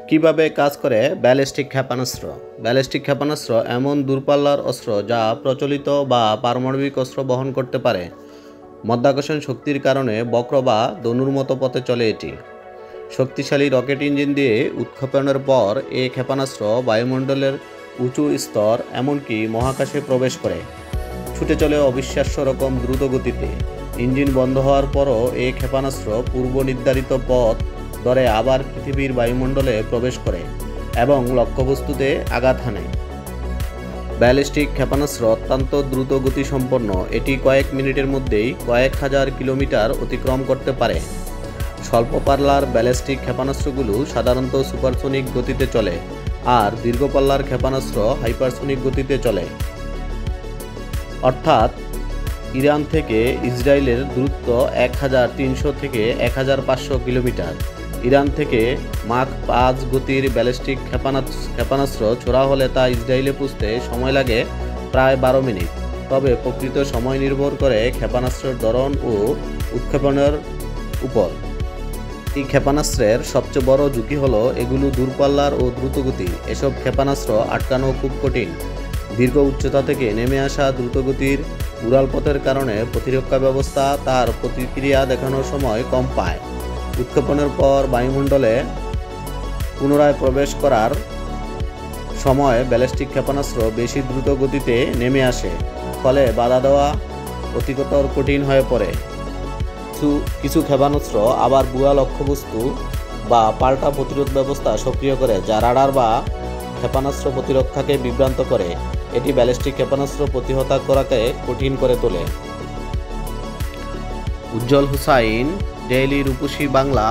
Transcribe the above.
কিভাবে কাজ করে ব্যালিস্টিক ক্ষেপণাস্ত্র? ব্যালিস্টিক ক্ষেপণাস্ত্র এমন দূরপাল্লার অস্ত্র যা প্রচলিত বা পারমাণবিক অস্ত্র বহন করতে পারে। মাধ্যাকর্ষণ শক্তির কারণে বক্র বা ধনুর মতো পথে চলে এটি। শক্তিশালী রকেট ইঞ্জিন দিয়ে উৎক্ষেপণের পর এই ক্ষেপণাস্ত্র বায়ুমণ্ডলের উঁচু স্তর এমনকি মহাকাশে প্রবেশ করে। ছুটে চলে অবিশ্বাস্য রকম দ্রুত গতিতে। ইঞ্জিন বন্ধ হওয়ার পরও এই ক্ষেপণাস্ত্র পূর্ব নির্ধারিত পথ ধরে আবার পৃথিবীর বায়ুমণ্ডলে প্রবেশ করে এবং লক্ষ্যবস্তুতে আঘাত হানে। ব্যালিস্টিক ক্ষেপণাস্ত্র অত্যন্ত দ্রুত গতিসম্পন্ন। এটি কয়েক মিনিটের মধ্যেই কয়েক হাজার কিলোমিটার অতিক্রম করতে পারে। স্বল্প পাল্লার ব্যালিস্টিক ক্ষেপণাস্ত্রগুলো সাধারণত সুপারসনিক গতিতে চলে, আর দীর্ঘপাল্লার ক্ষেপণাস্ত্র হাইপারসনিক গতিতে চলে। অর্থাৎ ইরান থেকে ইসরায়েলের দূরত্ব 1300 থেকে 1500 কিলোমিটার। ইরান থেকে মাখ 5 গতির ব্যালিস্টিক ক্ষেপণাস্ত্র ছোড়া হলে তা ইসরায়েলে পৌঁছতে সময় লাগে প্রায় 12 মিনিট। তবে প্রকৃত সময় নির্ভর করে ক্ষেপণাস্ত্রের ধরন ও উৎক্ষেপণের উপর। এই ক্ষেপণাস্ত্রের সবচেয়ে বড় ঝুঁকি হলো এগুলো দূরপাল্লার ও দ্রুতগতি। এসব ক্ষেপণাস্ত্র আটকানো খুব কঠিন। দীর্ঘ উচ্চতা থেকে নেমে আসা দ্রুতগতির উড়ালপথের কারণে প্রতিরক্ষা ব্যবস্থা তার প্রতিক্রিয়া দেখানোর সময় কম পায়। উৎক্ষেপণের পর বায়ুমণ্ডলে পুনরায় প্রবেশ করার সময় ব্যালিস্টিক ক্ষেপণাস্ত্র বেশি দ্রুত গতিতে নেমে আসে, ফলে বাধা দেওয়া অধিকতর কঠিন হয়ে পড়ে। কিছু ক্ষেপণাস্ত্র আবার ভুয়া লক্ষ্যবস্তু বা পাল্টা প্রতিরোধ ব্যবস্থা সক্রিয় করে, যা রাডার বা ক্ষেপণাস্ত্র প্রতিরক্ষাকে বিভ্রান্ত করে। এটি ব্যালিস্টিক ক্ষেপণাস্ত্র প্রতিহত করাকে কঠিন করে তোলে। উজ্জ্বল হুসাইন, ডেইলি রূপসী বাংলা।